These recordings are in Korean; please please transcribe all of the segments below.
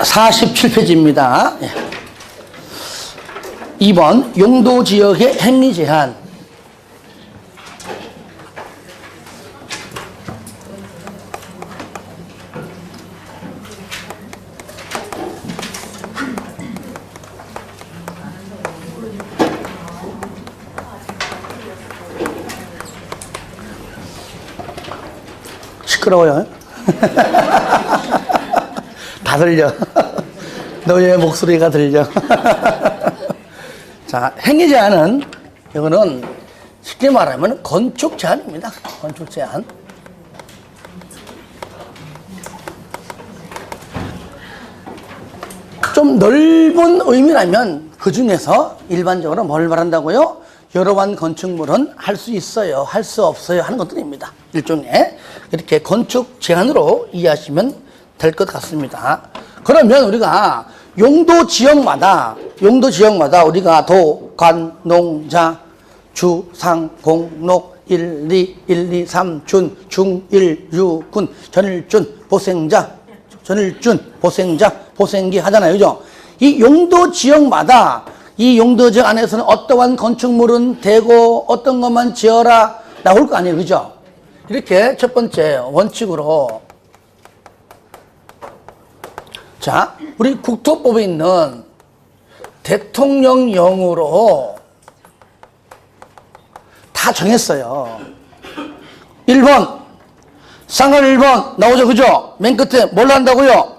47페이지입니다. 2번 용도지역의 행위 제한. 시끄러워요. 다 들려. 너의 목소리가 들려. 자, 행위 제한은 이거는 쉽게 말하면 건축 제한입니다. 건축 제한. 좀 넓은 의미라면 그 중에서 일반적으로 뭘 말한다고요? 여러 번 건축물은 할 수 있어요, 할 수 없어요 하는 것들입니다. 일종의 이렇게 건축 제한으로 이해하시면 될 것 같습니다. 그러면 우리가 용도 지역마다 우리가 도, 관, 농, 자, 주, 상, 공, 녹, 1, 2, 3, 준, 중, 1, 유, 군, 전일준, 보생자, 보생기 하잖아요. 그죠? 이 용도 지역마다 이 용도 지역 안에서는 어떠한 건축물은 되고 어떤 것만 지어라 나올 거 아니에요. 그죠? 이렇게 첫 번째 원칙으로 자, 우리 국토법에 있는 대통령령으로 다 정했어요. 1번 쌍을 1번 나오죠. 그죠? 맨 끝에 뭘 한다고요?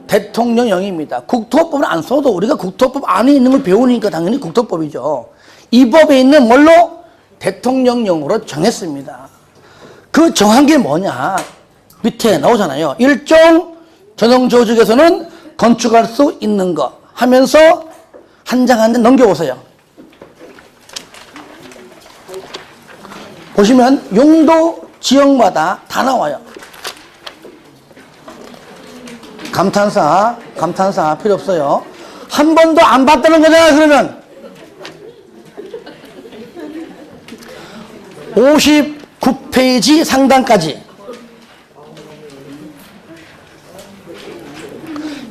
대통령령입니다. 국토법은 안 써도 우리가 국토법 안에 있는 걸 배우니까 당연히 국토법이죠. 이 법에 있는 뭘로? 대통령령으로 정했습니다. 그 정한 게 뭐냐? 밑에 나오잖아요. 일종 전용조직에서는 건축할 수 있는 것 하면서 한 장 한 장 넘겨보세요. 보시면 용도 지역마다 다 나와요. 감탄사 필요 없어요. 한 번도 안 봤다는 거잖아요. 그러면 59페이지 상단까지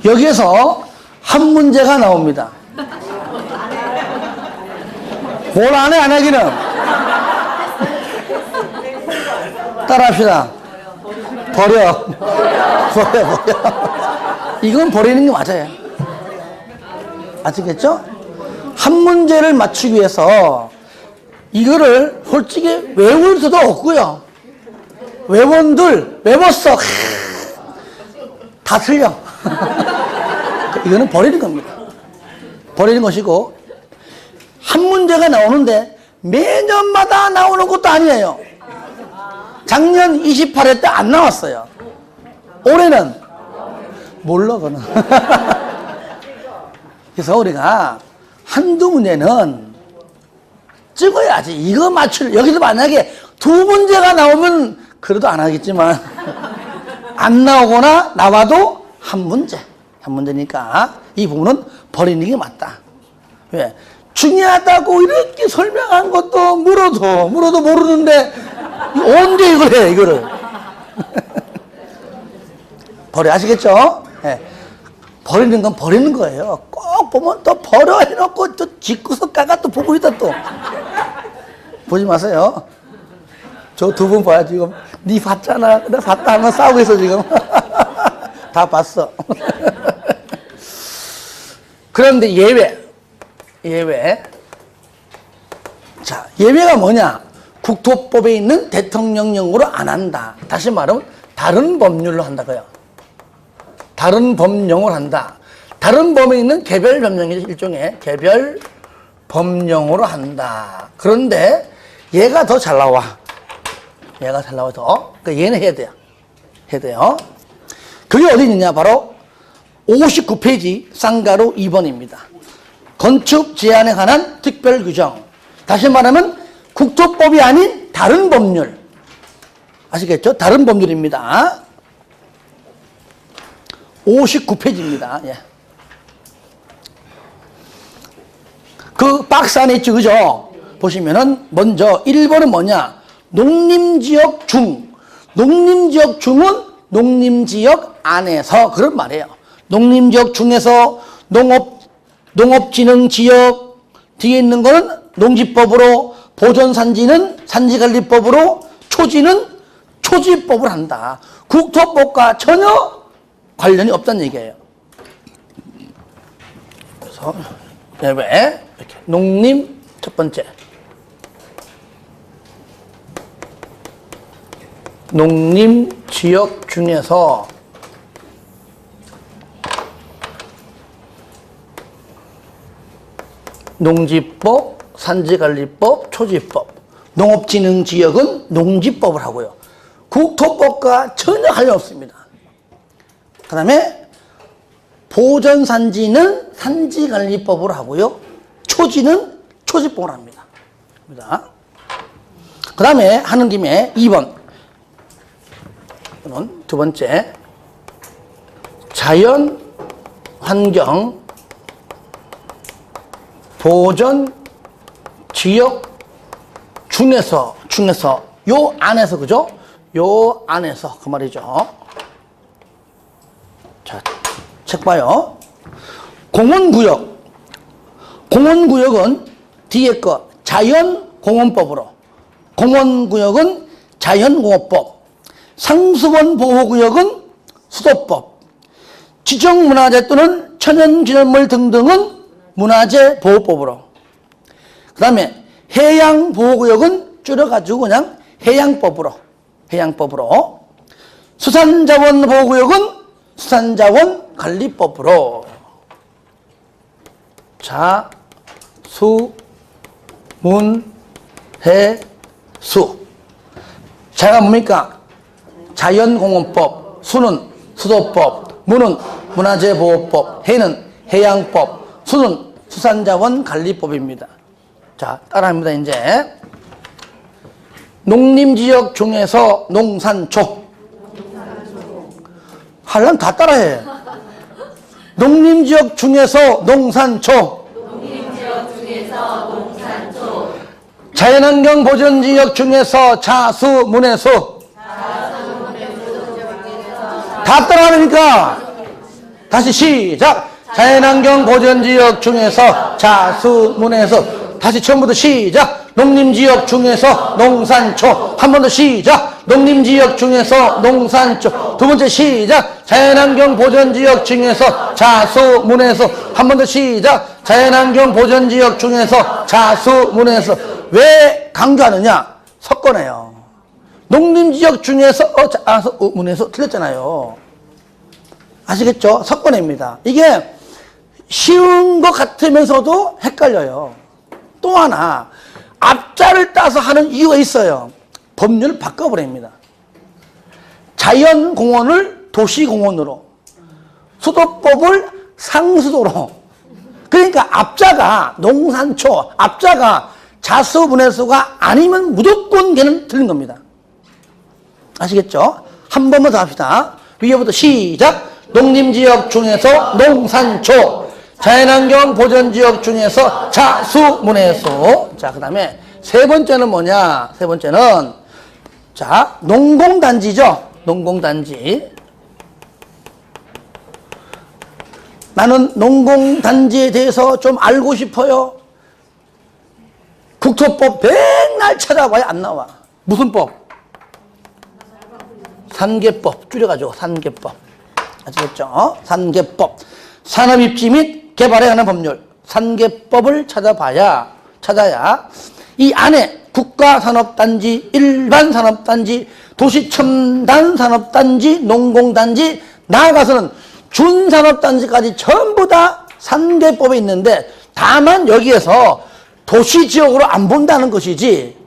여기에서 한 문제가 나옵니다. 뭘 안 해, 안 하기는. 따라합시다. 버려. 이건 버리는 게 맞아요. 아시겠죠? 한 문제를 맞추기 위해서 이거를 솔직히 외울 수도 없고요. 외원들 외웠어. 다 틀려. 이거는 버리는 겁니다. 버리는 것이고 한 문제가 나오는데 매년마다 나오는 것도 아니에요. 작년 28회 때 안 나왔어요. 올해는 몰라 그는. 그래서 우리가 한두 문제는 찍어야지. 이거 여기서 만약에 두 문제가 나오면 그래도 안 하겠지만 안 나오거나 나와도 한 문제니까 이 부분은 버리는 게 맞다. 왜? 중요하다고 이렇게 설명한 것도 물어도 모르는데 언제 이걸 해, 이거를. 버려, 아시겠죠? 네. 버리는 건 버리는 거예요. 꼭 보면 또 버려 해놓고 또 짓고서 까가 또 보고 있다 또. 보지 마세요. 저 두 분 봐요, 지금. 니 봤잖아. 내가 봤다 하면 싸우고 있어, 지금. 다 봤어. 그런데 예외. 자, 예외가 뭐냐? 국토법에 있는 대통령령으로 안 한다. 다시 말하면 다른 법률로 한다고요. 다른 법령을 한다. 다른 법에 있는 개별 법령이 일종의 개별 법령으로 한다. 그런데 얘가 더 잘 나와. 더. 그러니까 얘는 해야 돼요. 그게 어디 있느냐? 바로 59페이지 쌍가루 2번입니다. 건축 제한에 관한 특별 규정. 다시 말하면 국토법이 아닌 다른 법률. 아시겠죠? 다른 법률입니다. 59페이지입니다. 예. 그 박스 안에 있죠, 그죠? 보시면은 먼저 1번은 뭐냐? 농림지역 중. 농림지역 중은 농림지역 안에서 그런 말이에요. 농림지역 중에서 농업진흥지역 뒤에 있는 거는 농지법으로, 보존산지는 산지관리법으로, 초지는 초지법을 한다. 국토법과 전혀 관련이 없다는 얘기예요. 그래서 왜 이렇게 농림 첫 번째, 농림지역 중에서 농지법, 산지관리법, 초지법. 농업진흥지역은 농지법을 하고요. 국토법과 전혀 관련 없습니다. 그 다음에 보전산지는 산지관리법으로 하고요. 초지는 초지법으로 합니다. 그 다음에 하는 김에 2번. 두 번째. 자연환경 보전 지역 중에서 요 안에서, 그죠? 요 안에서 그 말이죠. 자, 책 봐요. 공원구역은 뒤에 거 자연공원법으로, 공원구역은 자연공원법, 상수원 보호구역은 수도법, 지정문화재 또는 천연기념물 등등은 문화재보호법으로. 그 다음에 해양보호구역은 줄여가지고 그냥 해양법으로. 수산자원보호구역은 수산자원관리법으로. 자, 수, 문, 해, 수. 자가 뭡니까? 자연공원법, 수는 수도법, 문은 문화재보호법, 해는 해양법, 수는 수산자원관리법입니다. 자, 따라합니다. 이제 농림지역 중에서 농산초. 하려면 다 따라해. 농림지역 중에서 농산초. 자연환경 보전지역 중에서 자수, 문해수. 다 따라하니까 다시 시작. 자연환경 보전지역 중에서 자수, 문해수. 다시 처음부터 시작. 농림지역 중에서 농산초. 한 번 더 시작. 농림지역 중에서 농산초. 두 번째 시작. 자연환경 보전지역 중에서 자수, 문해수. 한 번 더 시작. 자연환경 보전지역 중에서 자수, 문해수. 왜 강조하느냐? 섞어내요. 농림지역 중에서 자수, 문해수 틀렸잖아요. 아시겠죠? 섞어냅니다. 이게 쉬운 것 같으면서도 헷갈려요. 또 하나, 앞자를 따서 하는 이유가 있어요. 법률을 바꿔버립니다. 자연공원을 도시공원으로, 수도법을 상수도로. 그러니까 앞자가 농산초, 앞자가 자수, 문해수가 아니면 무조건 걔는 틀린 겁니다. 아시겠죠? 한 번만 더 합시다. 위에부터 시작. 농림지역 중에서 농산초. 자연환경 보전지역 중에서 자수, 문해수. 자, 그 다음에 세 번째는 뭐냐? 세 번째는, 자, 농공단지죠? 농공단지. 나는 농공단지에 대해서 좀 알고 싶어요. 국토법 맨날 찾아봐야 안 나와. 무슨 법? 산개법. 줄여가지고 산개법. 아시겠죠? 산개법. 산업입지 및 개발에 관한 법률. 산개법을 찾아야 이 안에 국가산업단지, 일반산업단지, 도시첨단산업단지, 농공단지, 나아가서는 준산업단지까지 전부 다 산개법에 있는데, 다만 여기에서 도시지역으로 안 본다는 것이지,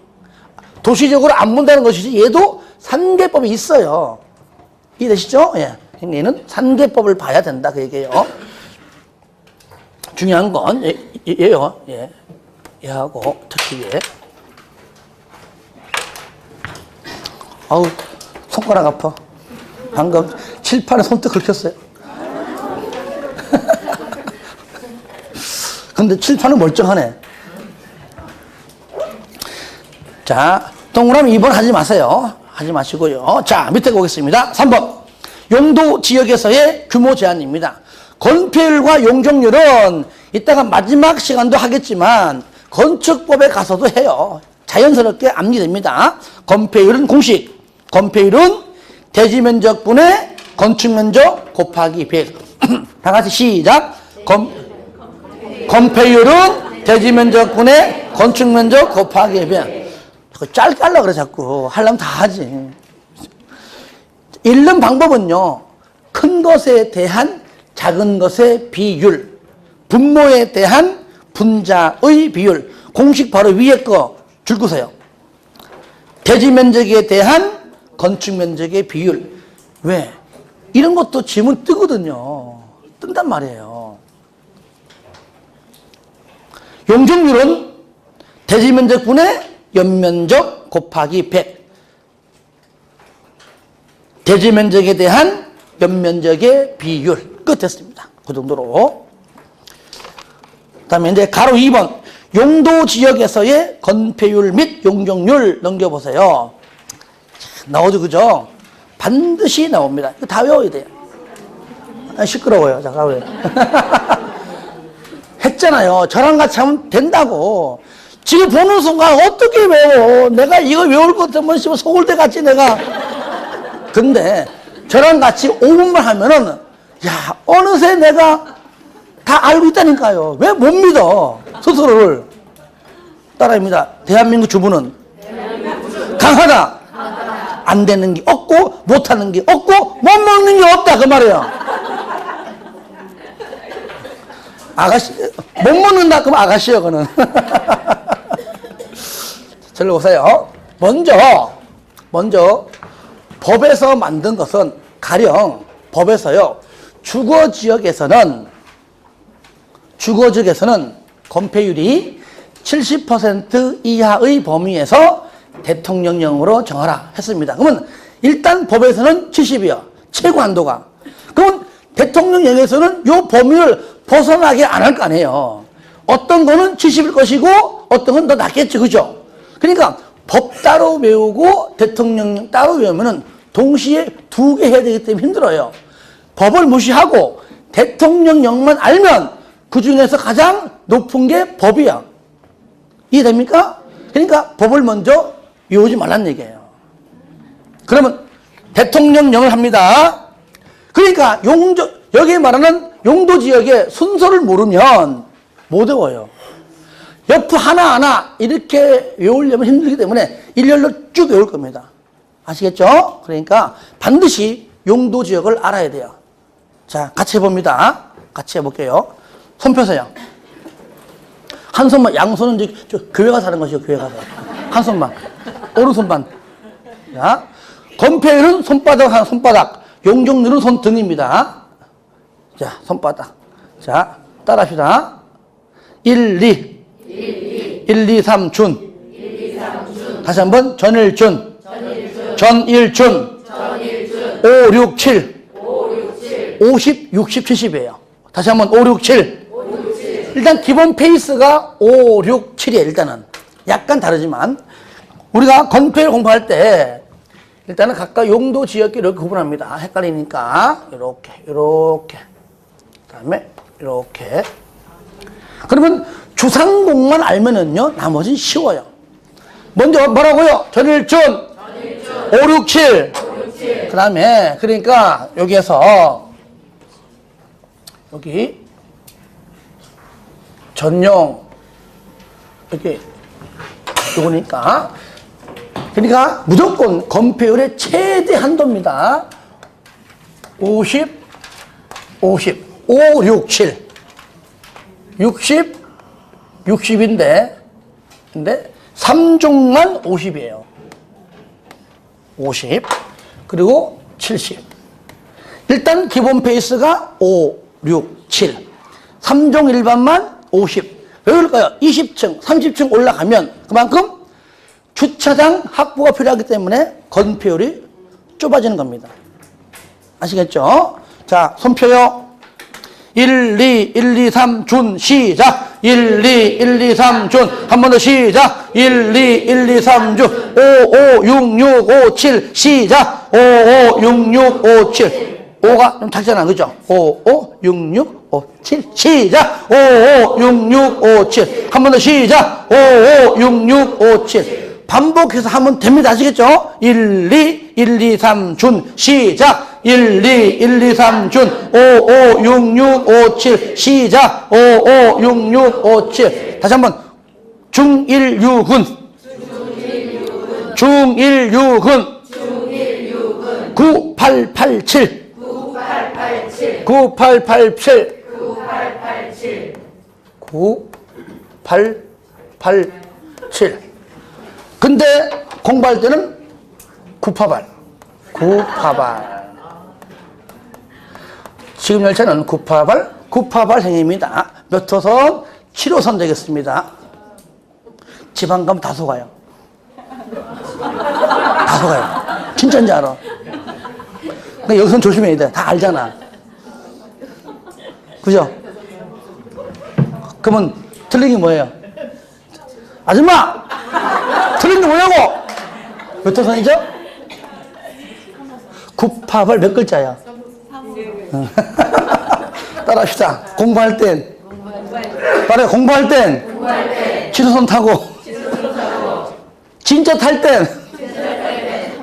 얘도 산개법이 있어요. 이해되시죠? 예. 얘는 산개법을 봐야 된다, 그 얘기예요. 중요한 건 얘요. 예. 얘하고 특히 얘. 아우, 손가락 아파. 방금 칠판에 손톱 긁혔어요. 근데 칠판은 멀쩡하네. 자, 동그라미 2번 하지 마세요. 하지 마시고요. 자, 밑에 보겠습니다. 3번. 용도 지역에서의 규모 제한입니다. 건폐율과 용적률은 이따가 마지막 시간도 하겠지만 건축법에 가서도 해요. 자연스럽게 암기됩니다. 건폐율은 공식. 건폐율은 대지면적분의 건축면적 곱하기 100. 다 같이 시작. 건폐율은 대지면적분의 건축면적 곱하기 100. 짧게 하려고 그래 자꾸. 하려면 다 하지. 읽는 방법은요. 큰 것에 대한 작은 것의 비율, 분모에 대한 분자의 비율, 공식 바로 위에 거 줄거세요. 대지면적에 대한 건축면적의 비율. 왜? 이런 것도 지문 뜨거든요. 뜬단 말이에요. 용적률은 대지면적분의 연면적 곱하기 100. 대지면적에 대한 연면적의 비율. 끝 됐습니다. 그 정도로. 그 다음에 이제 가로 2번. 용도 지역에서의 건폐율 및 용적률 넘겨보세요. 나오죠, 그죠? 반드시 나옵니다. 이거 다 외워야 돼요. 시끄러워요. 잠깐 왜? 했잖아요. 저랑 같이 하면 된다고. 지금 보는 순간 어떻게 외워? 내가 이거 외울 것 때문에 서울대 같지, 내가. 근데 저랑 같이 5분만 하면은, 야, 어느새 내가 다 알고 있다니까요. 왜 못 믿어? 스스로를. 따라합니다. 대한민국 주부는 강하다. 안 되는 게 없고, 못하는 게 없고, 못 먹는 게 없다. 그 말이에요. 아가씨, 못 먹는다. 그럼 아가씨요, 그는. 절로 오세요. 먼저, 법에서 만든 것은 가령 법에서요, 주거 지역에서는 건폐율이 70% 이하의 범위에서 대통령령으로 정하라 했습니다. 그러면 일단 법에서는 70이요. 최고 한도가. 그러면 대통령령에서는 이 범위를 벗어나게 안 할 거 아니에요. 어떤 거는 70일 것이고 어떤 건 더 낮겠죠. 그죠? 그러니까 법 따로 외우고 대통령령 따로 외우면은 동시에 두 개 해야 되기 때문에 힘들어요. 법을 무시하고 대통령령만 알면 그 중에서 가장 높은 게 법이야. 이해됩니까? 그러니까 법을 먼저 외우지 말란 얘기예요. 그러면 대통령령을 합니다. 그러니까 여기 말하는 용도 지역의 순서를 모르면 못 외워요. 옆 하나하나 이렇게 외우려면 힘들기 때문에 일렬로 쭉 외울 겁니다. 아시겠죠? 그러니까 반드시 용도 지역을 알아야 돼요. 자, 같이 해봅니다. 같이 해볼게요. 손 펴세요. 한 손만, 양손은 이제 교회 가서 하는 것이요, 교회 가서. 한 손만. 오른손만. 자, 건폐율은 손바닥. 용적률은 손등입니다. 자, 손바닥. 자, 따라 합시다. 1, 2, 3, 준. 다시 한번, 전일준. 5, 6, 7. 50, 60, 70이에요. 다시 한번 5, 6, 7. 일단 기본 페이스가 5, 6, 7이에요. 일단은. 약간 다르지만 우리가 건폐율 공부할 때 일단은 각각 용도 지역끼리 이렇게 구분합니다. 헷갈리니까 이렇게 그다음에 이렇게. 그러면 주상공만 알면은요 나머지는 쉬워요. 먼저 뭐라고요? 전일준 5, 6, 7. 그다음에 그러니까 여기에서 여기 전용 이렇게 요거니까 그러니까 무조건 건폐율의 최대 한도입니다. 50, 5, 6, 7 60인데 근데 3종만 50이에요. 50 그리고 70. 일단 기본 페이스가 5, 6, 7 3종 일반만 50. 왜 그럴까요? 20층, 30층 올라가면 그만큼 주차장 확보가 필요하기 때문에 건폐율이 좁아지는 겁니다. 아시겠죠? 자, 손 펴요. 1, 2, 3, 시작. 1, 2, 3, 한 번 더 시작. 1, 2, 3, 5, 6, 5, 7, 시작. 5, 6, 5, 7. 5가 좀 작잖아. 그죠? 5, 5, 6, 6, 5, 7. 시작! 5, 5, 6, 6, 5, 7. 한 번 더 시작! 5, 5, 6, 6, 5, 7. 반복해서 하면 됩니다. 아시겠죠? 1, 2, 1, 2, 3, 준. 시작! 1, 2, 1, 2, 3, 준. 5, 5, 6, 6, 5, 7. 시작! 5, 5, 6, 6, 5, 7. 다시 한 번. 중1 6은. 중1 6은. 9887. 9887. 9887. 근데 공부할 때는 구파발. 지금 열차는 구파발행입니다. 몇 호선? 7호선 되겠습니다. 지방 가면 다 속아요. 다 속아요. 진짜인지 알아. 그러니까 여기서는 조심해야 돼. 다 알잖아. 그죠? 그러면 틀린 게 뭐예요? 아줌마! 틀린 게 뭐냐고! 몇 호선이죠? 구파발 몇 글자야? 따라합시다. 공부할 땐. 따라해. 공부할 땐. 7호선 타고. 진짜 탈 땐.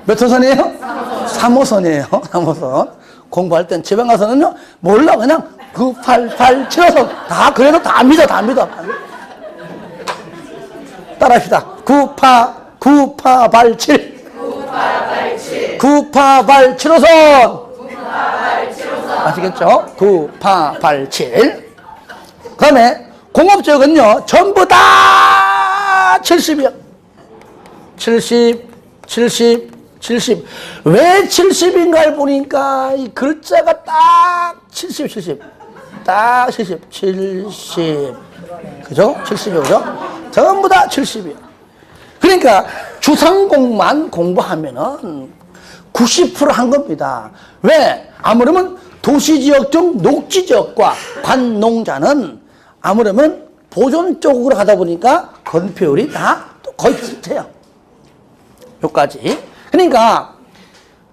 몇 호선이에요? 3호선이에요. 3호선. 공부할 땐 집에 가서는요, 몰라. 그냥 988, 7호선. 다, 그래도 다 믿어. 따라합시다. 구파발7. 구파발 7호선. 아시겠죠? 9887. 그 다음에 공업지역은요, 전부 다 70이요. 70. 왜 70인가를 보니까 이 글자가 딱 70. 딱 70. 그죠? 70이요, 그죠? 전부 다 70이요. 그러니까 주상공만 공부하면은 90% 한 겁니다. 왜? 아무래도 도시지역 중 녹지지역과 관농자는 아무래도 보존 쪽으로 가다 보니까 건폐율이 다 거의 비슷해요. 여기까지. 그러니까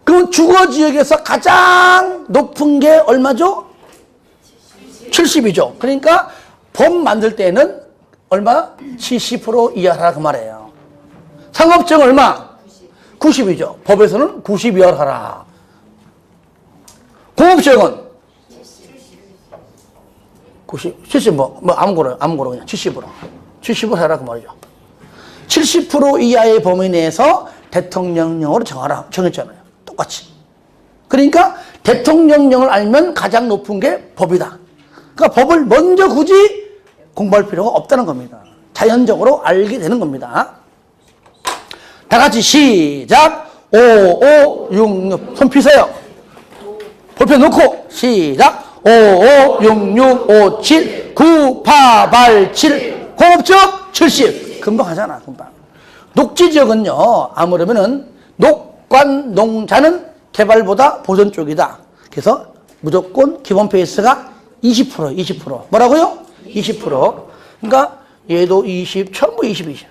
그 주거지역에서 가장 높은 게 얼마죠? 70이죠. 그러니까 법 만들 때는 얼마? 70% 이하라 그 말이에요. 상업지역 얼마? 90이죠. 법에서는 90 이하로 하라. 공업지역은 90, 70 아무거나 그냥 70으로. 70으로 하라 그 말이죠. 70% 이하의 범위 내에서 대통령령으로 정했잖아요. 똑같이. 그러니까 대통령령을 알면 가장 높은 게 법이다. 그러니까 법을 먼저 굳이 공부할 필요가 없다는 겁니다. 자연적으로 알게 되는 겁니다. 다 같이 시작. 5, 5, 6, 6. 손 피세요. 볼펜 놓고 시작. 5, 5, 6, 6, 5, 7, 9, 8, 8, 7. 공업지역 70. 금방 하잖아, 금방. 녹지지역은요, 아무래면은 녹관 농자는 개발보다 보존 쪽이다. 그래서 무조건 기본 페이스가 20%. 뭐라고요? 20%. 그러니까 얘도 20, 전부 20이죠.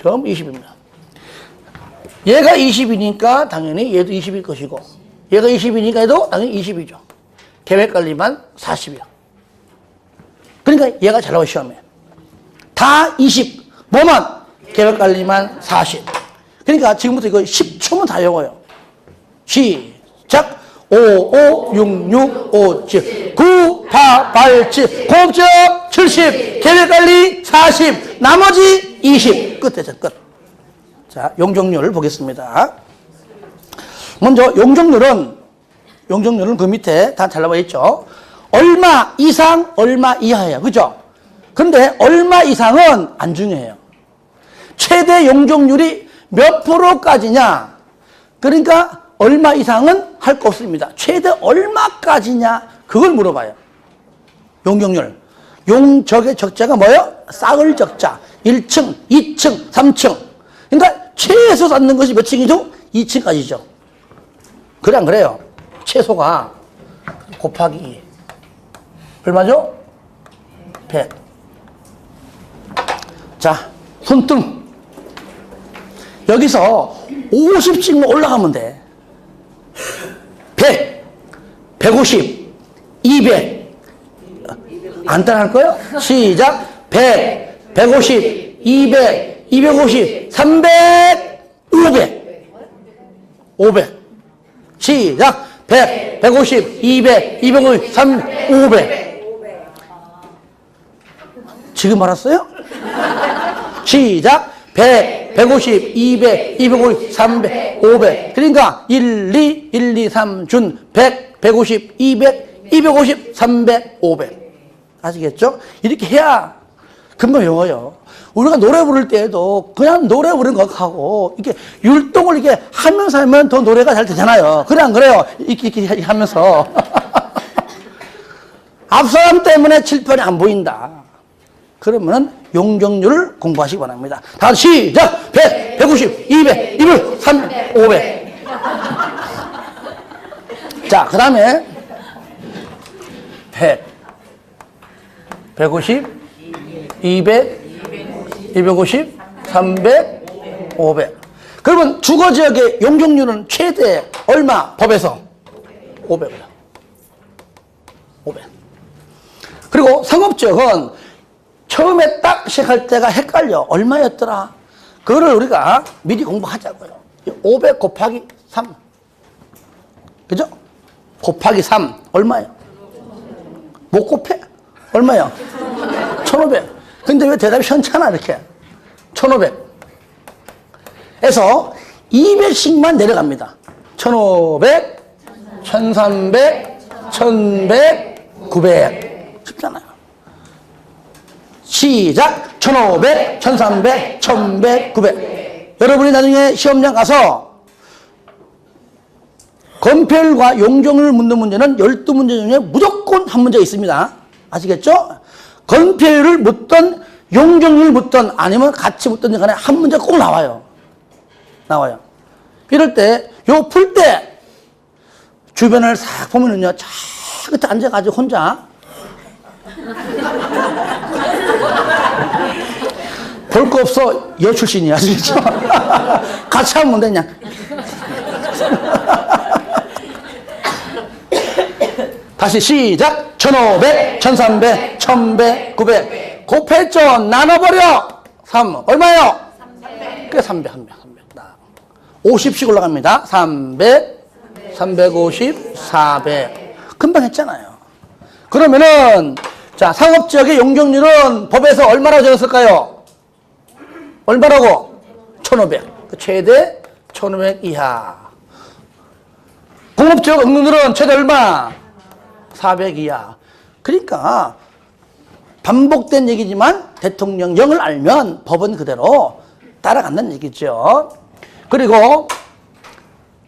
전부 20입니다. 얘가 20이니까 당연히 얘도 20일 것이고, 얘가 20이니까 얘도 당연히 20이죠. 계획관리만 40이요. 그러니까 얘가 잘 나와, 시험에. 다 20. 뭐만? 계획관리만 40. 그러니까 지금부터 이거 10초면 다 외워요. 시작. 5, 5, 6, 6, 5, 7, 9, 8, 8, 7. 공업지역 70. 계획관리 40. 나머지 20. 끝에서 끝. 자, 용적률 보겠습니다. 먼저 용적률은 그 밑에 다 잘 나와 있죠. 얼마 이상, 얼마 이하예요. 그죠? 근데 얼마 이상은 안 중요해요. 최대 용적률이 몇 프로까지냐? 그러니까 얼마 이상은 할 거 없습니다. 최대 얼마까지냐? 그걸 물어봐요. 용적률. 용적의 적자가 뭐예요? 싹을 적자. 1층, 2층, 3층. 그러니까 최소 쌓는 것이 몇 층이죠? 2층까지죠. 그래 안 그래요? 최소가 곱하기 2. 얼마죠? 100. 자, 손등. 여기서 50층 올라가면 돼. 100. 150, 200. 안 따라할 거예요? 시작. 100, 150, 200, 250, 300, 500. 500. 시작. 100, 150, 200, 250, 300, 500. 지금 알았어요? 시작. 100, 150, 200, 250, 300, 500. 그러니까 1, 2, 1, 2, 3, 준 100, 150, 200, 250, 300, 500. 아시겠죠? 이렇게 해야 금방 외워요. 우리가 노래 부를 때에도 그냥 노래 부르는 것하고 이렇게 율동을 이렇게 하면서 하면 더 노래가 잘 되잖아요. 그래 안 그래요? 이렇게 하면서. 앞사람 때문에 칠판이 안 보인다. 그러면 용적률을 공부하시기 바랍니다. 다 시작! 100, 150, 200, 200, 300, 500. 자, 그 다음에 100, 150, 200, 250, 300, 500. 그러면 주거지역의 용적률은 최대 얼마? 법에서 500이요. 500. 그리고 상업지역은 처음에 딱 시작할 때가 헷갈려. 얼마였더라? 그거를 우리가 미리 공부하자고요. 500 곱하기 3. 그죠? 곱하기 3. 얼마예요? 못 곱해? 얼마야? 1500. 근데 왜 대답이 현찮아, 이렇게? 1500. 에서 200씩만 내려갑니다. 1500, 1300, 1100, 900. 쉽잖아요. 시작! 1500, 1300, 1100, 900. 여러분이 나중에 시험장 가서 건폐율과 용적률을 묻는 문제는 12문제 중에 무조건 한 문제 있습니다. 아시겠죠? 건폐율을 묻던 용적률을 묻던 아니면 같이 묻던 간에 한 문제 꼭 나와요. 나와요. 이럴 때 요 풀 때 주변을 싹 보면은요, 저 끝에 앉아가지고 혼자 볼 거 없어. 여 출신이야. 아시겠죠? 같이 하면 되냐. 다시 시작. 1500, 1300, 1100, 900. 곱했죠? 나눠버려. 3. 얼마예요? 300. 그래, 300, 300, 300. 50씩 올라갑니다. 300, 350, 400. 금방 했잖아요. 그러면은, 자, 상업지역의 용적률은 법에서 얼마라고 적었을까요? 얼마라고? 1500. 최대 1500 이하. 공업지역 용적률은 최대 얼마? 400 이하. 그러니까 반복된 얘기지만 대통령령을 알면 법은 그대로 따라간다는 얘기죠. 그리고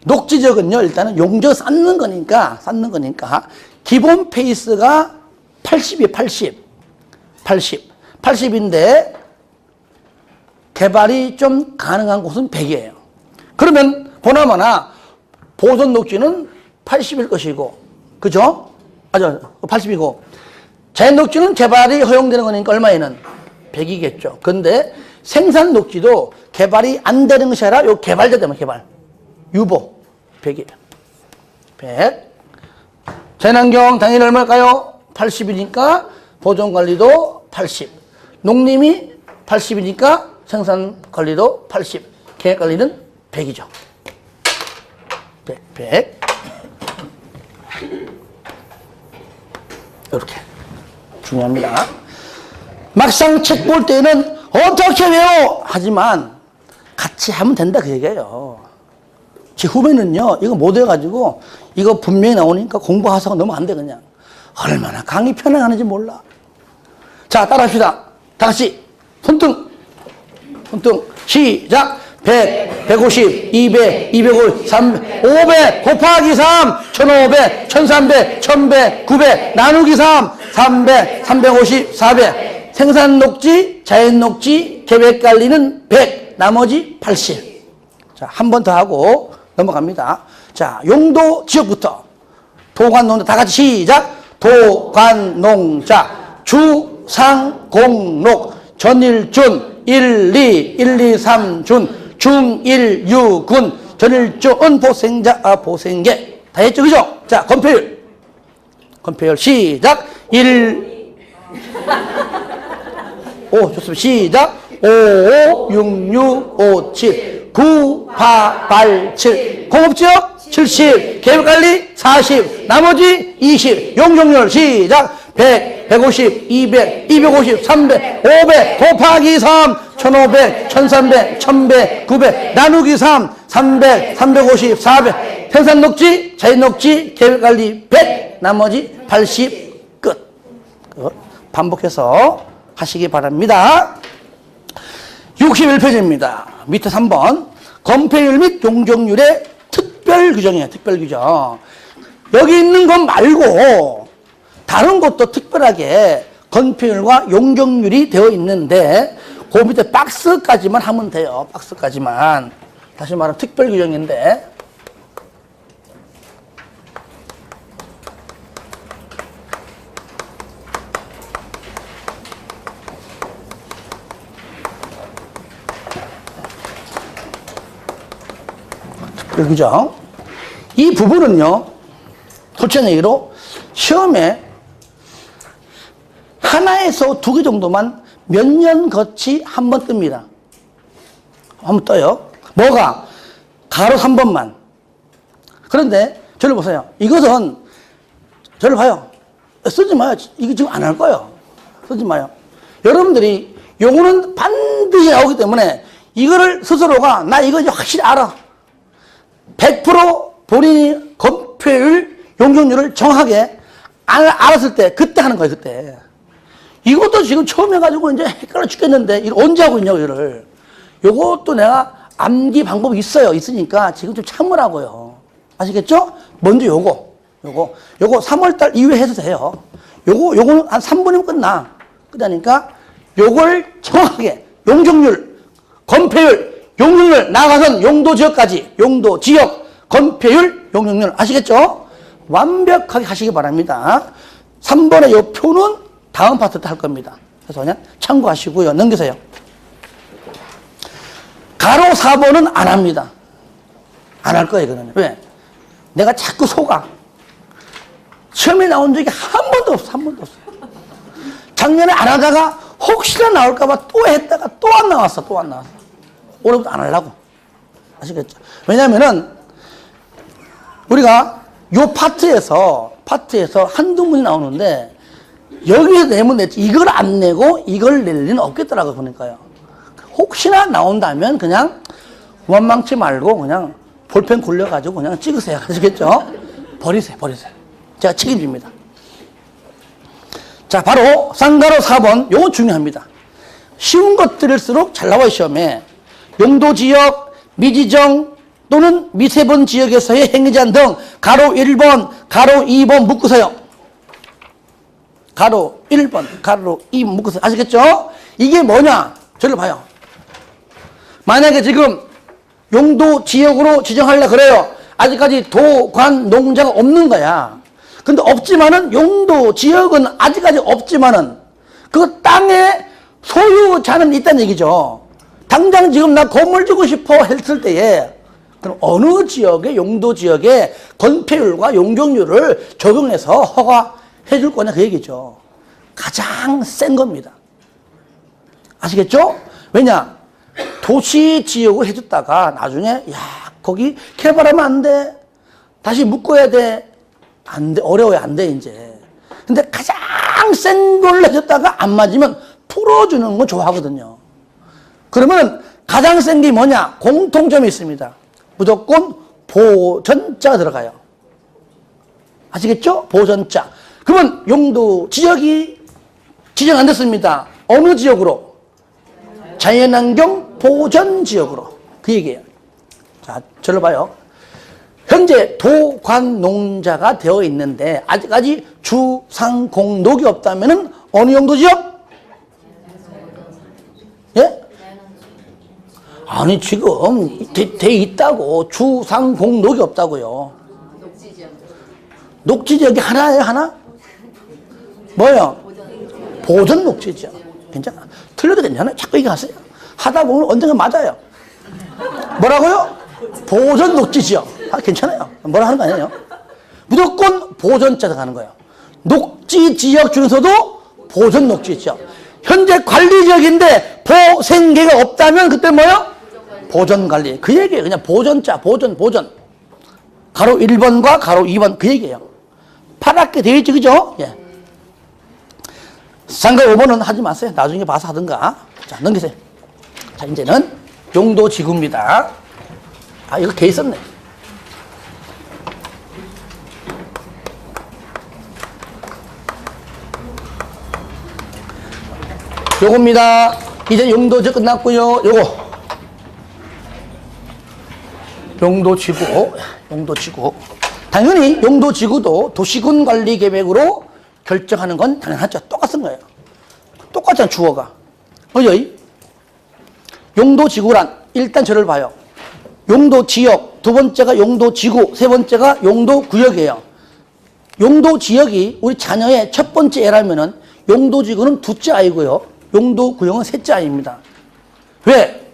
녹지적은요, 일단은 용적 쌓는 거니까 기본 페이스가 80이에요, 80. 80인데 개발이 좀 가능한 곳은 100이에요. 그러면 보나마나 보존 녹지는 80일 것이고, 그죠? 80이고, 자연 녹지는 개발이 허용되는 거니까 얼마에는? 100이겠죠. 근데 생산 녹지도 개발이 안 되는 것이 아니라 요 개발되면 개발. 유보. 100이에요. 100. 자연환경 당연히 얼마일까요? 80이니까 보존관리도 80. 농림이 80이니까 생산관리도 80. 계획관리는 100이죠. 100. 이렇게. 중요합니다. 막상 책 볼 때는 어떻게 외워? 하지만 같이 하면 된다 그 얘기예요. 제 후배는요, 이거 못 해가지고 이거 분명히 나오니까 공부하사가 너무 안 돼 그냥. 얼마나 강의 편향하는지 몰라. 자, 따라합시다. 다 같이 손등 시작. 100, 150, 200, 250, 300, 500 곱하기 3, 1500, 1300, 1100, 900 나누기 3, 300, 350, 400 생산 녹지, 자연 녹지, 계획 관리는 100, 나머지 80. 자, 한 번 더 하고 넘어갑니다. 자, 용도 지역부터 도관농자 다 같이 시작. 도관농자 주상공록 전일준 1, 2, 3 준 중1, 6군 전일준 보생자 보생계 다 했죠, 그죠? 자, 건폐율 건폐율 시작. 1, 5 좋습니다. 시작. 5, 6, 6, 5, 7, 9, 8, 8, 7. 공업지역 70, 계획관리 40, 나머지 20. 용적률 시작. 100, 150, 200, 250, 300, 500 곱하기 3, 1500, 1300, 1100, 900 나누기 3, 300, 350, 400. 생산 녹지, 자연 녹지, 계획관리 100, 나머지 80 끝. 반복해서 하시기 바랍니다. 61페이지입니다. 밑에 3번. 건폐율 및 용적률의 특별 규정이에요. 특별 규정. 여기 있는 것 말고 다른 것도 특별하게 건폐율과 용적률이 되어 있는데 그 밑에 박스까지만 하면 돼요. 박스까지만. 다시 말하면 특별 규정인데 특별 규정. 이 부분은요. 솔직한 얘기로 시험에 하나에서 2개 정도만 몇 년 거치 한 번 뜹니다. 한번 떠요. 뭐가? 가로 3번만. 그런데 저를 보세요. 이것은 저를 봐요. 쓰지 마요. 이거 지금 안 할 거예요. 쓰지 마요. 여러분들이 요거는 반드시 나오기 때문에 이거를 스스로가 나 이거 이제 확실히 알아. 100% 본인이 건폐율, 용적률을 정확하게 알았을 때 그때 하는 거예요. 그때. 이것도 지금 처음 해가지고 이제 헷갈려 죽겠는데 이걸 언제 하고 있냐고 이거를. 요것도 내가 암기 방법이 있어요. 있으니까 지금 좀 참으라고요. 아시겠죠? 먼저 요거 3월달 이후에 해도 돼요. 요거는 한 3분이면 끝나. 끝나니까 요걸 정확하게 용적률, 건폐율, 용적률 나가선 용도 지역까지 용도 지역, 건폐율, 용적률 아시겠죠? 완벽하게 하시기 바랍니다. 3번의 요 표는 다음 파트 때 할 겁니다. 그래서 그냥 참고하시고요. 넘기세요. 가로 4번은 안 합니다. 안 할 거예요, 이거는. 왜? 내가 자꾸 속아. 시험에 나온 적이 한 번도 없어, 한 번도 없어. 작년에 안 하다가 혹시나 나올까봐 또 했다가 또 안 나왔어, 또 안 나왔어. 올해부터 안 하려고. 아시겠죠? 왜냐면은, 우리가 요 파트에서 한두 문이 나오는데, 여기에 내면 냈지, 이걸 안 내고 이걸 낼 리는 없겠더라고요, 보니까요. 혹시나 나온다면 그냥 원망치 말고 그냥 볼펜 굴려가지고 그냥 찍으세요. 아시겠죠? 버리세요. 제가 책임집니다. 자, 바로 쌍가로 4번. 요거 중요합니다. 쉬운 것들일수록 잘 나와요, 시험에. 용도지역, 미지정 또는 미세분 지역에서의 행위제한 등 가로 1번, 가로 2번 묶으세요. 가로 1번, 가로 2번 묶으세요. 아시겠죠? 이게 뭐냐? 저를 봐요. 만약에 지금 용도 지역으로 지정하려 그래요. 아직까지 도, 관, 농자가 없는 거야. 근데 없지만은 용도 지역은 아직까지 없지만은 그 땅에 소유자는 있다는 얘기죠. 당장 지금 나 건물 주고 싶어 했을 때에 그럼 어느 지역의 용도 지역에 건폐율과 용적률을 적용해서 허가해 줄 거냐 그 얘기죠. 가장 센 겁니다. 아시겠죠? 왜냐? 도시 지역으로 해줬다가 나중에 야 거기 개발하면 안 돼. 다시 묶어야 돼. 안 돼. 어려워요. 안 돼 이제. 근데 가장 센 걸 해줬다가 안 맞으면 풀어주는 거 좋아하거든요. 그러면 가장 센 게 뭐냐? 공통점이 있습니다. 무조건 보전자가 들어가요. 아시겠죠? 보전자. 그러면 용도 지역이 지정 안 됐습니다. 어느 지역으로? 자연환경 보전지역으로. 그 얘기예요. 자, 저를 봐요. 현재 도관농자가 되어 있는데 아직까지 주상공록이 없다면 어느 용도지역? 예? 아니 지금 돼 있다고. 주상공록이 없다고요. 녹지지역이 하나예요, 하나? 뭐요? 보전 녹지지역. 괜찮아. 틀려도 괜찮아요. 자꾸 얘기하세요. 하다 보면 언젠가 맞아요. 뭐라고요? 보전 녹지지역. 아, 괜찮아요. 뭐라 하는 거 아니에요. 무조건 보전자 들어가는 거예요. 녹지 지역 중에서도 보존 녹지 지역. 현재 관리 지역인데 보생계가 없다면 그때 뭐요? 보존 관리. 그 얘기예요. 그냥 보존자, 보존. 가로 1번과 가로 2번 그 얘기예요. 파랗게 되어 있지, 그죠? 예. 상가 5번은 하지 마세요. 나중에 봐서 하든가. 자, 넘기세요. 자, 이제는 용도 지구입니다. 아, 이거 개 있었네. 요겁니다. 이제 용도지 끝났고요. 요거. 용도지구. 당연히 용도지구도 도시군 관리 계획으로 결정하는 건 당연하죠. 똑같은 거예요. 똑같잖아, 주어가. 어이? 용도지구란 일단 저를 봐요. 용도지역, 두 번째가 용도지구, 세 번째가 용도구역이에요. 용도지역이 우리 자녀의 첫 번째 애라면은 용도지구는 둘째 아이고요. 용도구역은 셋째 아이입니다. 왜?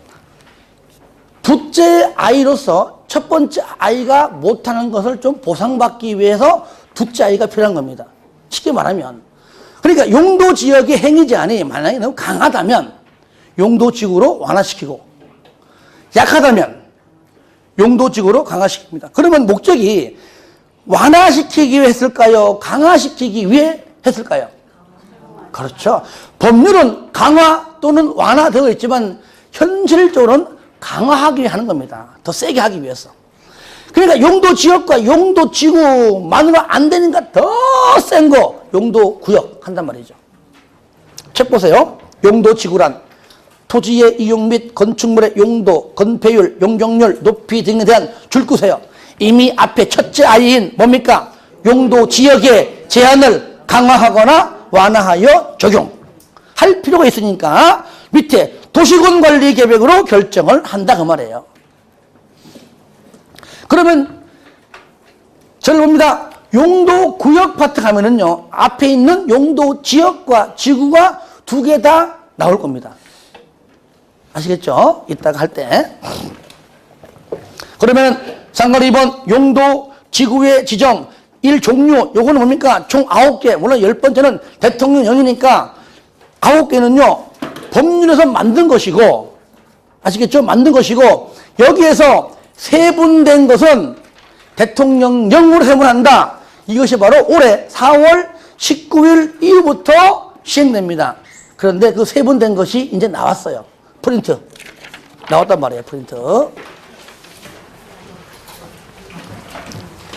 둘째 아이로서 첫 번째 아이가 못하는 것을 좀 보상받기 위해서 둘째 아이가 필요한 겁니다. 쉽게 말하면. 그러니까 용도지역의 행위 제한이 만약에 너무 강하다면 용도지구로 완화시키고, 약하다면 용도지구로 강화시킵니다. 그러면 목적이 완화시키기 위해 했을까요? 강화시키기 위해 했을까요? 그렇죠. 법률은 강화 또는 완화되어 있지만 현실적으로는 강화하기 위해 하는 겁니다. 더 세게 하기 위해서. 그러니까 용도지역과 용도지구만으로 안 되니까 더 센 거 용도구역 한단 말이죠. 책 보세요. 용도지구란 토지의 이용 및 건축물의 용도, 건폐율, 용적률, 높이 등에 대한 줄구세요. 이미 앞에 첫째 아이인 뭡니까? 용도지역의 제한을 강화하거나 완화하여 적용할 필요가 있으니까 밑에 도시군 관리 계획으로 결정을 한다 그 말이에요. 그러면 저를 봅니다. 용도구역 파트 가면은요, 앞에 있는 용도지역과 지구가 두 개 다 나올 겁니다. 아시겠죠? 이따가 할 때. 그러면 상관이 2번 용도지구의 지정 1종류, 요거는 뭡니까? 총 9개. 물론 10번째는 대통령령이니까 9개는요, 법률에서 만든 것이고, 아시겠죠? 만든 것이고, 여기에서 세분된 것은 대통령령으로 세분한다. 이것이 바로 올해 4월 19일 이후부터 시행됩니다. 그런데 그 세분된 것이 이제 나왔어요. 프린트. 나왔단 말이에요, 프린트.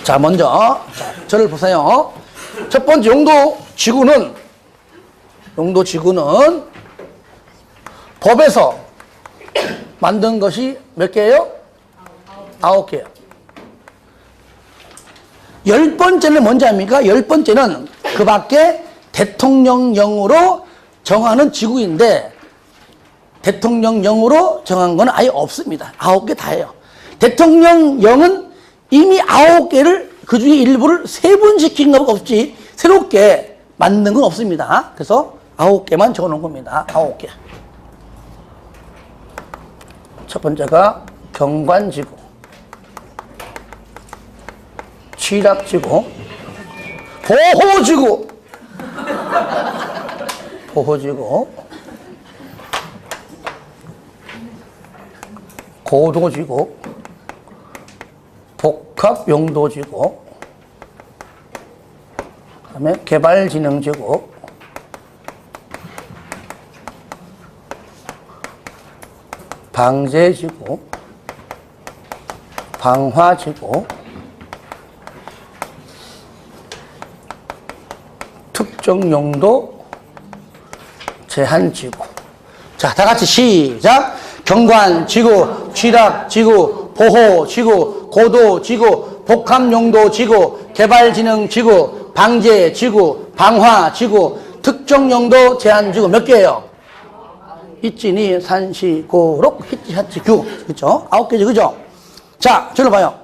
자, 먼저, 저를 보세요. 첫 번째 용도지구는 법에서 만든 것이 몇 개예요? 9개요. 10번째는 뭔지 압니까? 10번째는 그 밖에 대통령령으로 정하는 지구인데, 대통령령으로 정한 건 아예 없습니다. 9개 다예요. 대통령령은 이미 9개를 그 중에 일부를 세분시킨 것 없지 새롭게 만든 건 없습니다. 그래서 9개만 적어놓은 겁니다. 9개. 첫 번째가 경관지구, 취락지구, 보호지구, 고도지구, 복합용도지구, 그 다음에 개발진흥지구, 방제지구, 방화지구, 특정용도 제한지구. 자, 다 같이 시작. 경관지구, 취락지구, 보호지구, 고도지구, 복합용도지구, 개발진흥지구, 방제지구, 방화지구, 특정용도 제한지구 몇 개예요? 이찌니, 산시, 고록, 히찌, 하찌, 규. 그죠? 9개죠, 그죠? 자, 저를 봐요.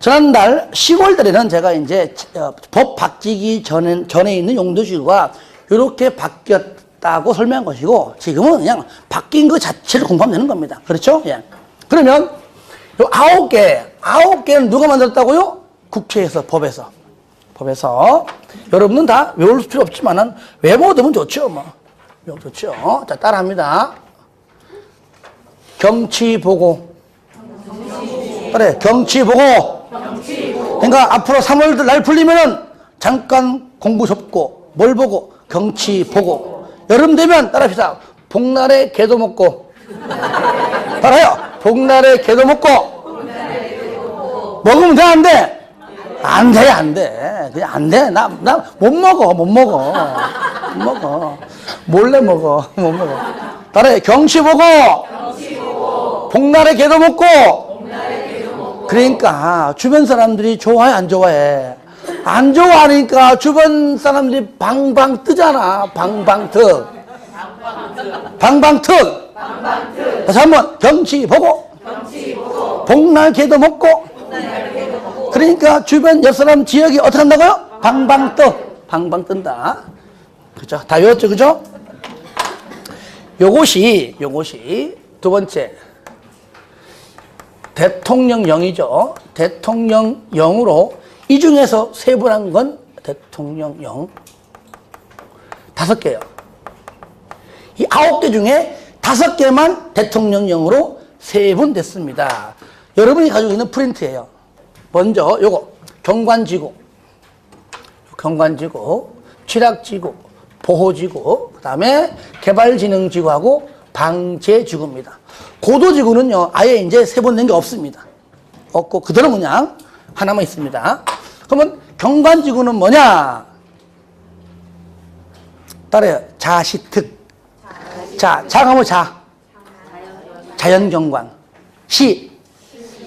지난달 10월 달에는 제가 이제 법 바뀌기 전에 있는 용도지구가 이렇게 바뀌었다고 설명한 것이고, 지금은 그냥 바뀐 것 자체를 공부하면 되는 겁니다. 그렇죠? 예. 그러면 요 9개는 누가 만들었다고요? 국회에서, 법에서 법에서. 여러분은 다 외울 필요 없지만은 외모되면 좋죠, 뭐. 외모 좋죠. 자, 따라합니다. 경치 보고. 그래, 경치 보고. 그러니까 앞으로 3월 날 풀리면은 잠깐 공부 접고 뭘 보고? 경치 보고. 여름 되면 따라합시다. 복날에 게도 먹고. 따라요. 복날에 게도 먹고. 먹으면 돼, 안 돼? 안 돼, 안 돼. 그냥 안 돼. 나 못 먹어, 못 먹어. 못 먹어. 몰래 먹어, 못 먹어. 따라해. 경치 보고. 복날에 게도 먹고. 그러니까 주변 사람들이 좋아해, 안 좋아해? 안 좋아하니까 주변 사람들이 방방 뜨잖아. 방방특. 방방특. 다시 한번. 경치 보고. 복날 게도 먹고. 그러니까 주변 옆 사람 지역이 어떻게 한다고요? 방방 떠. 방방 뜬다. 그죠? 다 외웠죠? 그죠? 요것이 두 번째. 대통령령이죠. 대통령령으로 이 중에서 세분한 건 대통령령 5개예요. 이 9개 중에 5개만 대통령령으로 세분됐습니다. 여러분이 가지고 있는 프린트예요. 먼저 요거 경관지구, 취락지구, 보호지구, 그 다음에 개발진흥지구하고 방제지구입니다. 고도지구는요 아예 이제 세분된 게 없습니다. 없고 그대로 그냥 하나만 있습니다. 그러면 경관지구는 뭐냐? 따라요. 자시특. 자가 뭐 자연경관.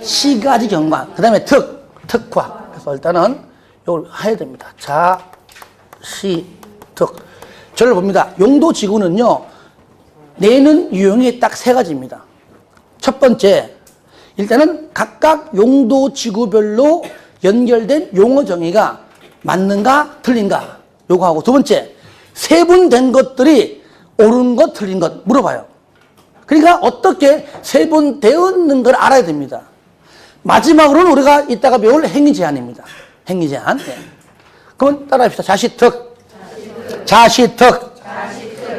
시가지 경관. 그 다음에 특화. 그래서 일단은 이걸 해야 됩니다. 자시특. 저를 봅니다. 용도지구는요 내는 유형이 딱 3가지입니다. 첫 번째, 일단은 각각 용도지구별로 연결된 용어 정의가 맞는가 틀린가 요거하고, 두 번째, 세분된 것들이 옳은 것 틀린 것 물어봐요. 그러니까 어떻게 세분되었는 걸 알아야 됩니다. 마지막으로는 우리가 이따가 배울 행위제한입니다. 행위제한. 네. 그럼 따라합시다. 자시특.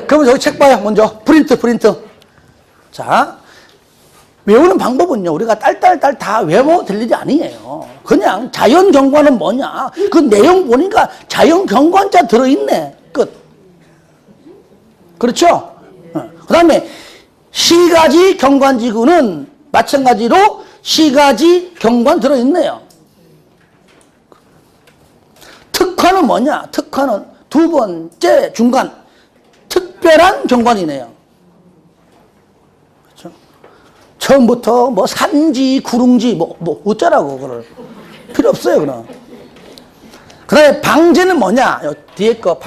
그러면 여기 책 봐요. 먼저 프린트. 자, 외우는 방법은요 우리가 딸딸딸 다 외워될 일이 아니에요. 그냥 자연경관은 뭐냐, 그 내용 보니까 자연경관자 들어있네. 끝. 그렇죠? 그 다음에 시가지 경관지구는 마찬가지로 시가지 경관 들어있네요. 특화는 뭐냐? 특화는 두 번째 중간 특별한 경관이네요. 그렇죠? 처음부터 뭐 산지 구릉지 뭐 어쩌라고 그걸 필요 없어요. 그럼 그 다음에 방제는 뭐냐? 뒤에 거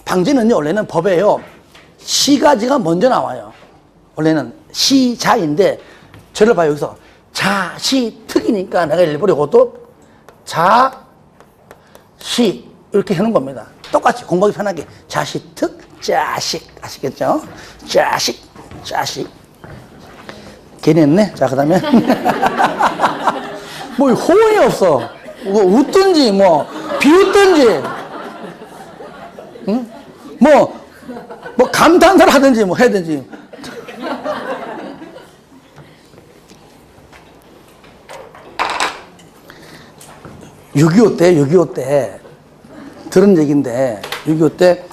방제는요 원래는 법에요 시가지가 먼저 나와요. 원래는 시자인데 저를 봐요. 여기서 자시특이니까 내가 일부러 이것도 자시 이렇게 해놓은 겁니다. 똑같이 공부하기 편하게 자시특 자식 아시겠죠? 자식 괜히 했네. 자, 그 다음에 뭐 호응이 없어. 뭐 웃든지 뭐 비웃든지 응? 뭐 감탄사를 하든지 뭐 해야든지. (6.25) 때 들은 얘기인데 6.25 때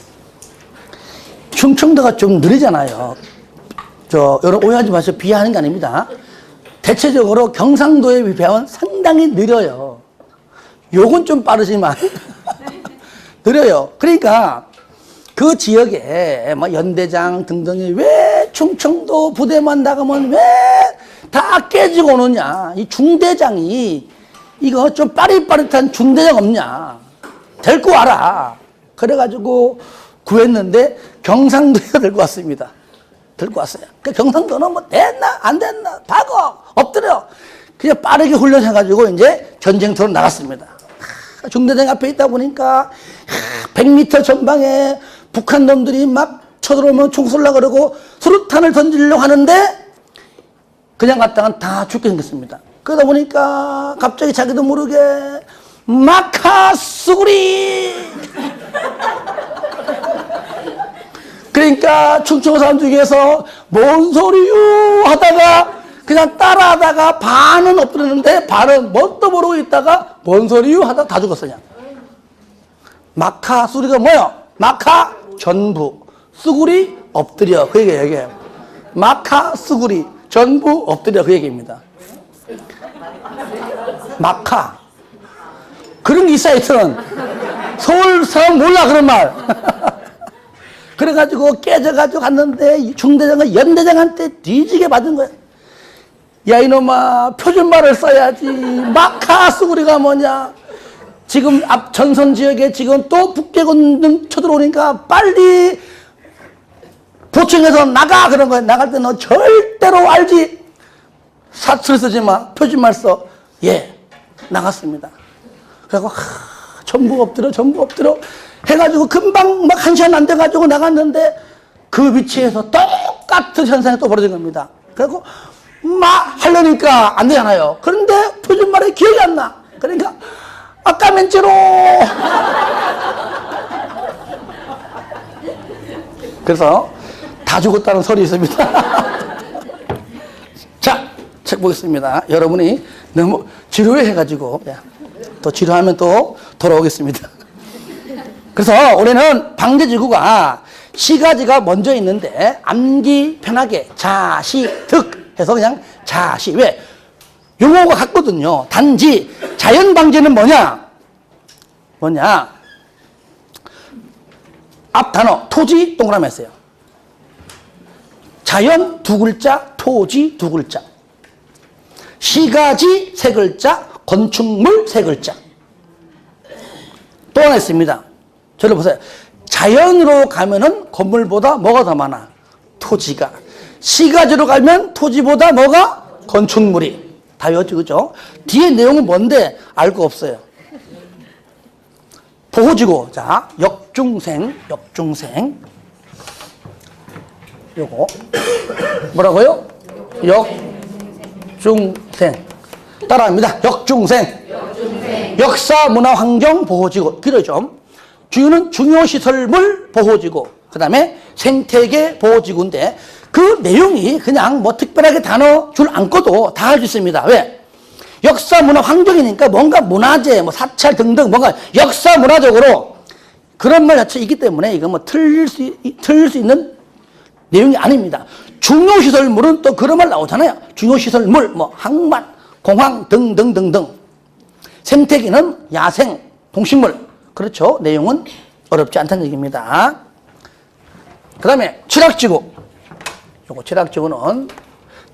충청도가 좀 느리잖아요. 여러분 오해하지 마세요. 비하하는 게 아닙니다. 대체적으로 경상도에 비하면 상당히 느려요. 요건 좀 빠르지만 느려요. 그러니까 그 지역에 뭐 연대장 등등이 왜 충청도 부대만 나가면 왜 다 깨지고 오느냐. 이 중대장이 이거 좀 빠릿빠릿한 중대장 없냐. 데리고 와라. 그래가지고 구했는데 경상도에서 데리고 왔습니다. 데리고 왔어요. 그 경상도는 뭐 됐나 안 됐나 박어 엎드려 그냥 빠르게 훈련해가지고 이제 전쟁터로 나갔습니다. 중대장 앞에 있다 보니까 100m 전방에 북한 놈들이 막 쳐들어오면 총 쏠라 그러고 수류탄을 던지려고 하는데 그냥 갔다가 다 죽게 생겼습니다. 그러다 보니까 갑자기 자기도 모르게 마카수구리. 그러니까 충청 사람 중에서 뭔 소리요 하다가 그냥 따라하다가 반은 엎드렸는데 반은 뭣도 모르고 있다가 뭔 소리요 하다가 다 죽었어 그냥. 마카수구리가 뭐야? 마카 전부, 수구리 엎드려, 그 얘기예요. 이게 마카수구리 전부 엎드려, 그 얘기입니다. 마카 그런 게 있어. 하여튼 서울 사람 몰라 그런 말. 그래가지고 깨져가지고 갔는데 중대장과 연대장한테 뒤지게 맞은 거야. 야 이놈아, 표준말을 써야지. 마카수구리가 뭐냐. 지금 앞 전선 지역에 지금 또 북괴군 쳐들어오니까 빨리 보충해서 나가, 그런 거야. 나갈 때 너 절대로 알지. 사투리 쓰지 마. 표준말 써. 예, 나갔습니다. 그래갖고 전부 엎드려 해가지고 금방 막 1시간 안 돼가지고 나갔는데 그 위치에서 똑같은 현상이 또 벌어진 겁니다. 그래갖고 막 하려니까 안 되잖아요. 그런데 표준말이 기억이 안 나. 그러니까 아까 맨째로. 그래서 다 죽었다는 설이 있습니다. 자, 책 보겠습니다. 여러분이 너무 지루해 해가지고 또 지루하면 또 돌아오겠습니다. 그래서 올해는 방제지구가 시가지가 먼저 있는데 암기 편하게 자시득 해서 그냥 자시. 왜? 용어가 같거든요. 단지 자연방제는 뭐냐? 앞 단어 토지 동그라미 했어요. 자연 두 글자, 토지 두 글자. 시가지 세 글자, 건축물 세 글자. 또 하나 있습니다. 저를 보세요. 자연으로 가면은 건물보다 뭐가 더 많아? 토지가. 시가지로 가면 토지보다 뭐가? 건축물이. 다 외웠죠, 그죠? 뒤에 내용은 뭔데? 알 거 없어요. 보호지구. 자, 역중생. 요거. 뭐라고요? 역중생. 따라합니다. 역중생. 역사, 문화, 환경, 보호지구. 길어죠. 주요는 중요시설물 보호지구. 그 다음에 생태계 보호지구인데 그 내용이 그냥 뭐 특별하게 단어 줄 안 꺼도 다 할 수 있습니다. 왜? 역사, 문화, 환경이니까 뭔가 문화재, 뭐 사찰 등등 뭔가 역사, 문화적으로 그런 말 자체 있기 때문에 이거 뭐 틀릴 수 있는 내용이 아닙니다. 중요시설물은 또 그런 말 나오잖아요. 중요시설물, 뭐 항만, 공항 등등등등. 생태계는 야생, 동식물. 그렇죠. 내용은 어렵지 않다는 얘기입니다. 그 다음에 칠학지구. 요거 칠학지구는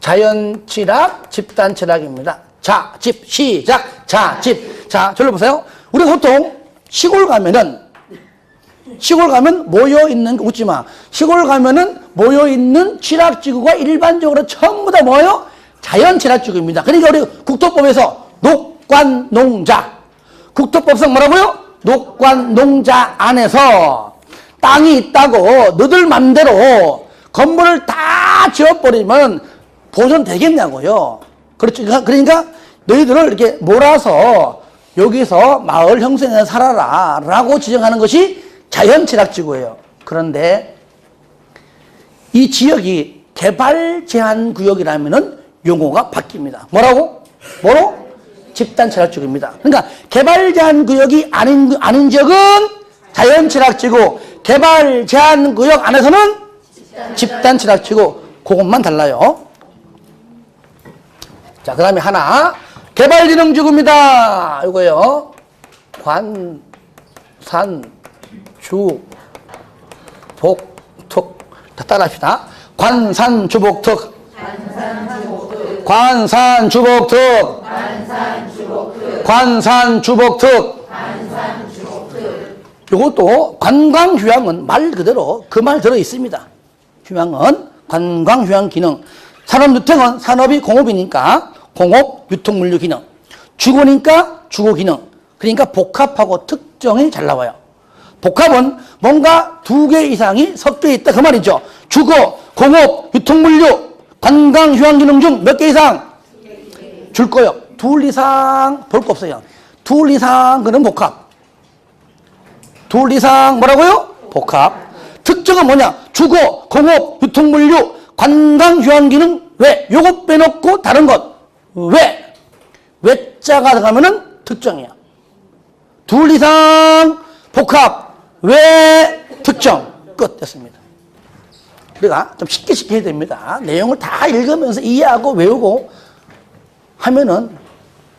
자연칠학, 집단칠학입니다. 자, 집, 시작, 자, 집. 자, 저를 보세요. 우리 보통 시골 가면 모여있는, 웃지 마. 시골 가면은 모여있는 칠학지구가 일반적으로 전부 다 뭐예요? 자연칠학지구입니다. 그러니까 우리 국토법에서 녹관농자. 국토법상 뭐라고요? 녹관농자 안에서 땅이 있다고 너들 맘대로 건물을 다 지어버리면 보존되겠냐고요. 그렇죠. 그러니까 너희들을 이렇게 몰아서 여기서 마을 형성해서 살아라 라고 지정하는 것이 자연칠학지구예요. 그런데 이 지역이 개발제한구역이라면 용어가 바뀝니다. 뭐로? 집단칠학지구입니다. 그러니까 개발제한구역이 아닌 지역은 자연칠학지구, 개발제한구역 안에서는 집단칠학지구. 그것만 달라요. 자, 그 다음에 하나 개발지능지구입니다. 이거요. 관, 산, 주, 복, 특. 따라합시다. 관산주복특. 관산주복특. 관산주복특. 이것도 관광휴양은 말 그대로 그 말 들어 있습니다. 휴양은 관광휴양 기능. 산업유통은 산업이 공업이니까 공업, 유통물류 기능. 주거니까 주거 기능. 그러니까 복합하고 특정이 잘 나와요. 복합은 뭔가 두 개 이상이 섞여 있다 그 말이죠. 주거, 공업, 유통물류, 관광, 휴양 기능 중 몇 개 이상? 줄 거요. 둘 이상 볼 거 없어요. 둘 이상 그는 복합. 둘 이상 뭐라고요? 복합. 특정은 뭐냐? 주거, 공업, 유통물류, 관광, 휴양기능, 왜? 요거 빼놓고 다른 것. 왜? 외자가 들어가면은 특정이야. 둘 이상 복합, 왜? 특정. 끝. 됐습니다. 우리가 좀 쉽게 해야 됩니다. 내용을 다 읽으면서 이해하고 외우고 하면은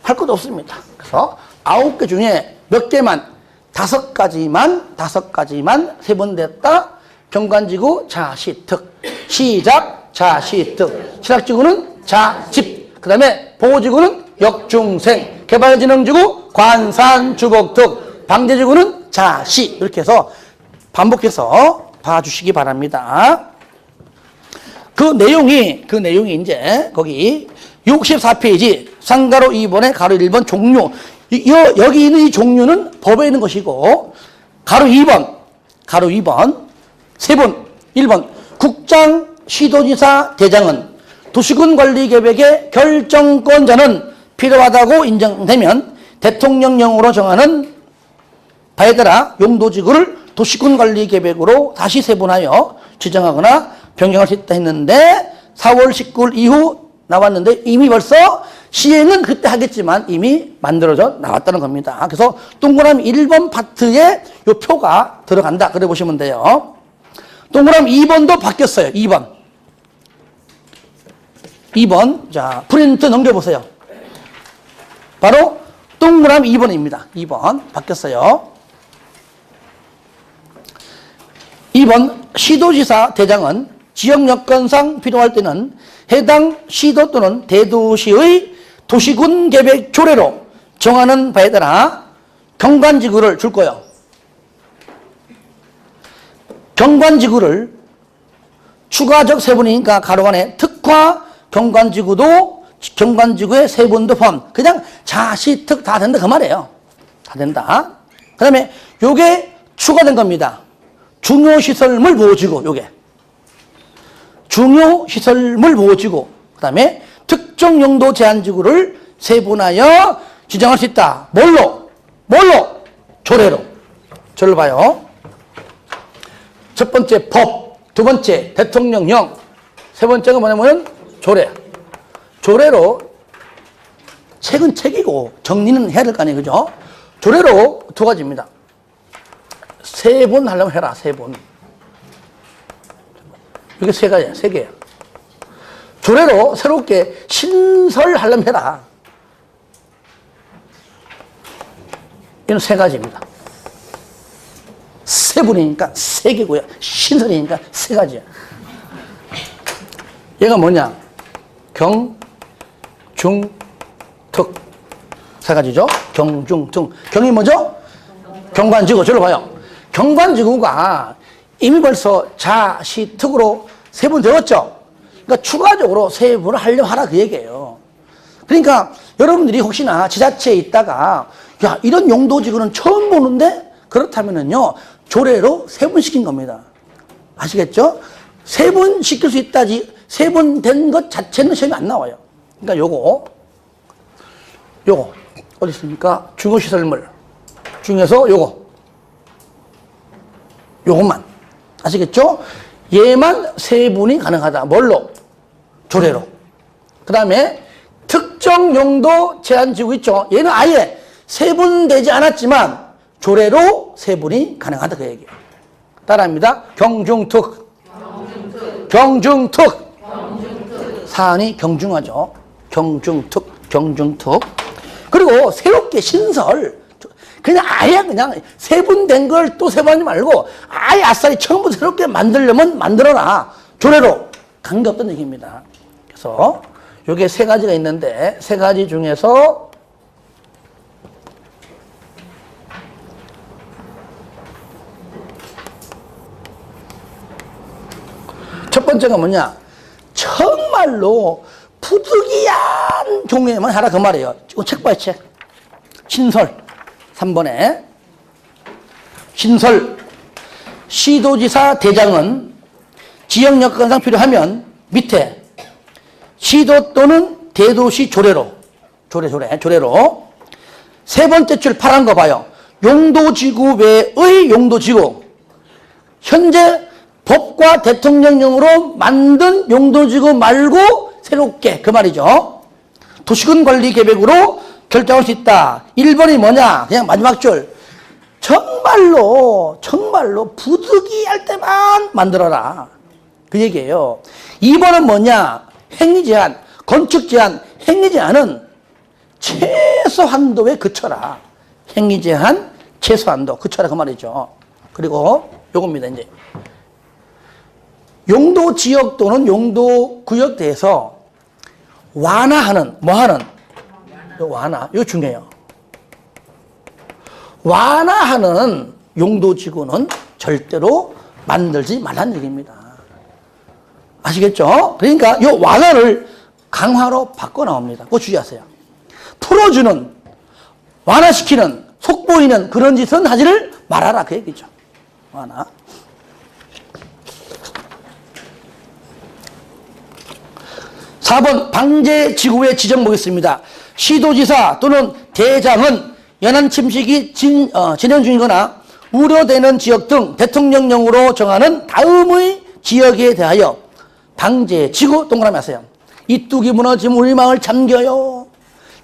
할 것도 없습니다. 그래서 9개 중에 몇 개만, 5가지만 세분됐다. 경관지구 자시특, 시작 자시특, 신학지구는 자집, 그 다음에 보호지구는 역중생, 개발진흥지구 관산주복특, 방제지구는 자시. 이렇게 해서 반복해서 봐주시기 바랍니다. 그 내용이 이제 거기 64페이지 상가로 2번에 가로 1번 종류. 여기 있는 이 종류는 법에 있는 것이고, 가로 2번 세분 1번 국장, 시도지사, 대장은 도시군 관리 계획의 결정권자는 필요하다고 인정되면 대통령령으로 정하는 바에 따라 용도지구를 도시군 관리 계획으로 다시 세분하여 지정하거나 변경할 수 있다 했는데 4월 19일 이후 나왔는데 이미 벌써 시행은 그때 하겠지만 이미 만들어져 나왔다는 겁니다. 그래서 동그라미 1번 파트에 이 표가 들어간다. 그래 보시면 돼요. 동그라미 2번도 바뀌었어요. 2번. 자, 프린트 넘겨보세요. 바로 동그라미 2번입니다. 2번. 바뀌었어요. 2번. 시도지사 대장은 지역 여건상 필요할 때는 해당 시도 또는 대도시의 도시군 계획 조례로 정하는 바에 따라 경관지구를 줄 거예요. 경관지구를 추가적 세분이니까 가로 안에 특화 경관지구도 경관지구의 세분도 포함. 그냥 자시특 다 된다 그 말이에요. 다 된다. 그 다음에 요게 추가된 겁니다. 중요시설물 보호지구. 요게 중요시설물 보호지구. 그 다음에 특정 용도 제한지구를 세분하여 지정할 수 있다. 뭘로? 조례로. 저를 봐요. 첫 번째 법, 두 번째 대통령령, 세 번째가 뭐냐면 조례. 조례로 책은 책이고 정리는 해야 될 거 아니에요. 그죠? 조례로 두 가지입니다. 세 번 하려면 해라. 세 번. 이게 세 가지야. 세 개야. 조례로 새롭게 신설하려면 해라. 이건 세 가지입니다. 세 분이니까 세 개고요. 신설이니까 세 가지야. 얘가 뭐냐? 경, 중, 특. 세 가지죠? 경, 중, 특. 경이 뭐죠? 경관지구. 저를 봐요. 경관지구가 이미 벌써 자, 시, 특으로 세 분 되었죠? 그러니까 추가적으로 세 분을 하려고 하라 그 얘기예요. 그러니까 여러분들이 혹시나 지자체에 있다가 야, 이런 용도지구는 처음 보는데 그렇다면은요, 조례로 세 분 시킨 겁니다. 아시겠죠? 세 분 시킬 수 있다지, 세 분 된 것 자체는 시험이 안 나와요. 그러니까 요거, 어디 있습니까? 중요시설물 중에서 요것만. 아시겠죠? 얘만 세 분이 가능하다. 뭘로? 조례로. 그 다음에 특정 용도 제한지구 있죠? 얘는 아예 세 분 되지 않았지만 조례로 세 분이 가능하다 그 얘기예요. 따라합니다. 경중특. 사안이 경중하죠. 경중특. 그리고 새롭게 신설. 그냥 아예 세 분 된 걸 또 세 번 하지 말고 아예 아싸리 처음부터 새롭게 만들려면 만들어라. 조례로 관계없다는 얘기입니다. 그래서 요게 세 가지가 있는데 세 가지 중에서 첫 번째가 뭐냐? 정말로 부득이한 경우에만 하라 그 말이에요. 이거 책 봐요, 책. 신설. 3번에. 신설. 시도지사 대장은 지역 여건상 필요하면 밑에 시도 또는 대도시 조례로 세 번째 줄 파란 거 봐요. 용도지구 외의 용도지구. 현재 법과 대통령령으로 만든 용도지구 말고 새롭게 그 말이죠. 도시군 관리 계획으로 결정할 수 있다. 1번이 뭐냐? 그냥 마지막 줄. 정말로 부득이할 때만 만들어라. 그 얘기예요. 2번은 뭐냐? 행위 제한, 건축 제한, 행위 제한은 최소한도에 그쳐라. 행위 제한, 최소한도 그쳐라 그 말이죠. 그리고 요겁니다. 이제 용도 지역 또는 용도 구역 대해서 완화하는 뭐하는 완화 이거 중요해요. 완화하는 용도지구는 절대로 만들지 말라는 얘기입니다. 아시겠죠? 그러니까 이 완화를 강화로 바꿔 나옵니다. 그거 주의하세요. 풀어주는, 완화시키는, 속보이는 그런 짓은 하지를 말아라 그 얘기죠. 완화. (4번) 방제지구의 지정 보겠습니다. 시도지사 또는 대장은 연안 침식이 진행 중이거나 우려되는 지역 등 대통령령으로 정하는 다음의 지역에 대하여 방제지구 동그라미 하세요. 이 뚝이 무너지면 우리 마을 잠겨요.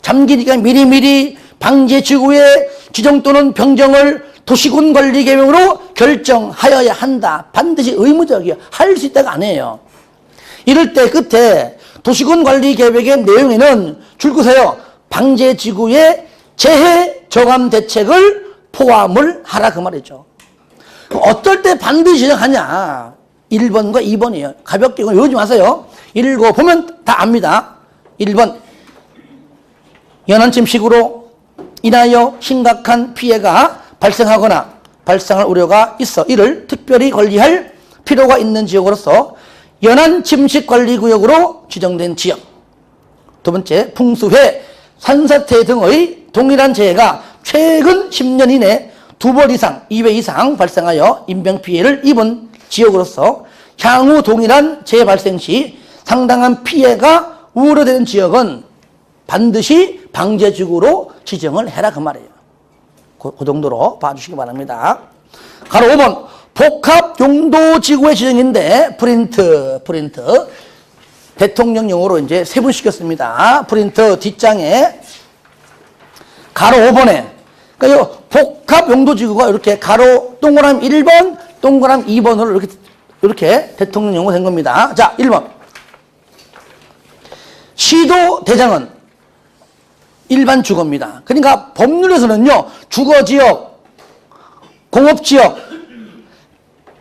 잠기니까 미리미리 방제지구의 지정 또는 변경을 도시군 관리 계획으로 결정하여야 한다. 반드시 의무적이에요. 할 수 있다가 아니에요. 이럴 때 끝에 도시군 관리 계획의 내용에는 줄거세요. 방제지구의 재해 저감 대책을 포함을 하라 그 말이죠. 어떨 때 반드시 지정하냐? 1번과 2번이에요. 가볍게 외우지 마세요. 읽어보면 다 압니다. 1번 연안 침식으로 인하여 심각한 피해가 발생하거나 발생할 우려가 있어 이를 특별히 관리할 필요가 있는 지역으로서 연안 침식 관리구역으로 지정된 지역. 두 번째, 풍수해, 산사태 등의 동일한 재해가 최근 10년 이내 2번 이상, 2회 이상 발생하여 인명피해를 입은 지역으로서 향후 동일한 재해 발생 시 상당한 피해가 우려되는 지역은 반드시 방제지구로 지정을 해라 그 말이에요. 그 정도로 봐주시기 바랍니다. 가로 5번 복합용도지구의 지정인데 프린트 대통령령으로 이제 세분시켰습니다. 프린트 뒷장에 가로 5번에 그러니까 복합용도지구가 이렇게 가로 동그라미 1번 동그라미 2번으로 이렇게 대통령령으로 된 겁니다. 자, 1번 시도대장은 일반 주거입니다. 그러니까 법률에서는요 주거지역, 공업지역,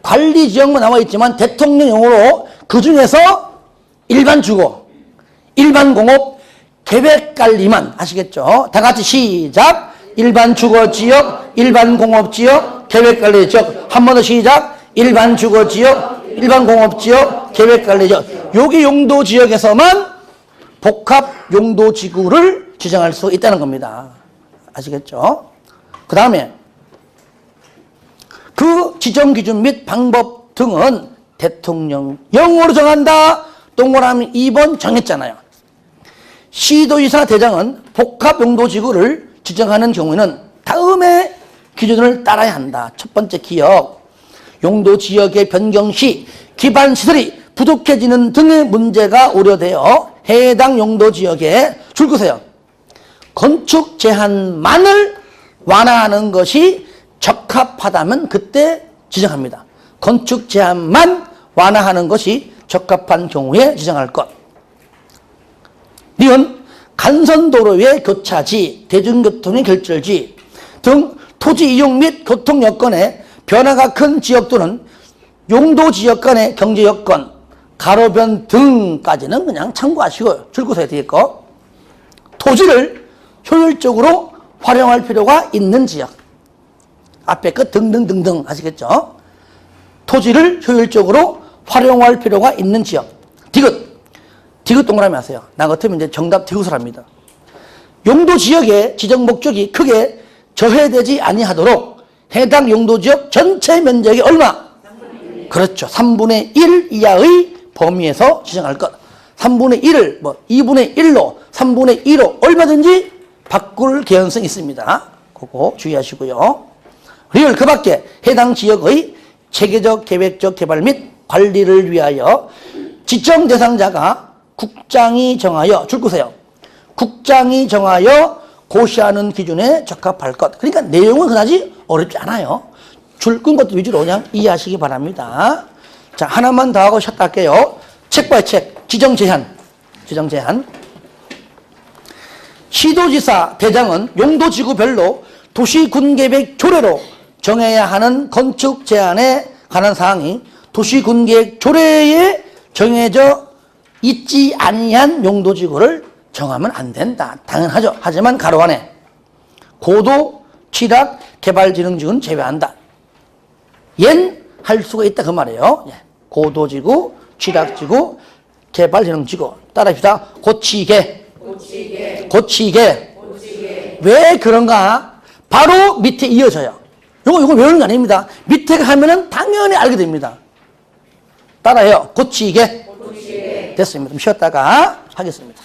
관리지역만 나와 있지만 대통령령으로 그 중에서 일반 주거, 일반 공업, 계획관리만 아시겠죠? 다 같이 시작. 일반 주거지역, 일반 공업지역, 계획관리지역. 한 번 더 시작. 일반 주거지역, 일반 공업지역, 계획관리지역. 여기 용도지역에서만 복합용도지구를 지정할 수 있다는 겁니다. 아시겠죠? 그 다음에 그 지정 기준 및 방법 등은 대통령령으로 정한다. 동그라미 2번 정했잖아요. 시도지사 대장은 복합용도지구를 지정하는 경우에는 다음의 기준을 따라야 한다. 첫 번째 기억, 용도지역의 변경 시 기반시설이 부족해지는 등의 문제가 우려되어 해당 용도지역에 줄 것이에요. 건축 제한만을 완화하는 것이 적합하다면 그때 지정합니다. 건축 제한만 완화하는 것이 적합한 경우에 지정할 것. 니은 간선도로의 교차지, 대중교통의 결절지 등 토지 이용 및 교통 여건에 변화가 큰 지역 또는 용도 지역 간의 경제 여건, 가로변 등까지는 그냥 참고하시고 줄거서야 되겠고, 토지를 효율적으로 활용할 필요가 있는 지역. 앞에 거 등등등등 하시겠죠? 토지를 효율적으로 활용할 필요가 있는 지역. 디귿 동그라미 하세요. 나 같으면 이제 정답 디귿을 합니다. 용도 지역의 지정 목적이 크게 저해되지 아니하도록 해당 용도 지역 전체 면적이 얼마? 그렇죠. 3분의 1 이하의 범위에서 지정할 것. 3분의 1을 2분의 1로 3분의 2로 얼마든지 바꿀 개연성이 있습니다. 그거 주의하시고요. 리얼 그 밖에 해당 지역의 체계적, 계획적 개발 및 관리를 위하여 지정 대상자가 국장이 정하여 줄 거세요. 국장이 정하여 고시하는 기준에 적합할 것. 그러니까 내용은 그다지 어렵지 않아요. 줄 끈 것도 위주로 그냥 이해하시기 바랍니다. 자, 하나만 더 하고 쉬었다 할게요. 책 바이 책, 지정 제한. 지정 제한. 시도지사 대장은 용도지구별로 도시군계획 조례로 정해야 하는 건축 제한에 관한 사항이 도시군계획 조례에 정해져 있지 아니한 용도지구를 정하면 안 된다. 당연하죠. 하지만 가로 안에 고도, 취락, 개발진흥지구는 제외한다. 얜 할 수가 있다 그 말이에요. 고도지구, 취락지구, 개발진흥지구. 따라합시다. 고치게. 왜 그런가? 바로 밑에 이어져요. 이거 외우는 거 아닙니다. 밑에가 하면은 당연히 알게 됩니다. 따라해요. 고치게. 됐습니다. 좀 쉬었다가 하겠습니다.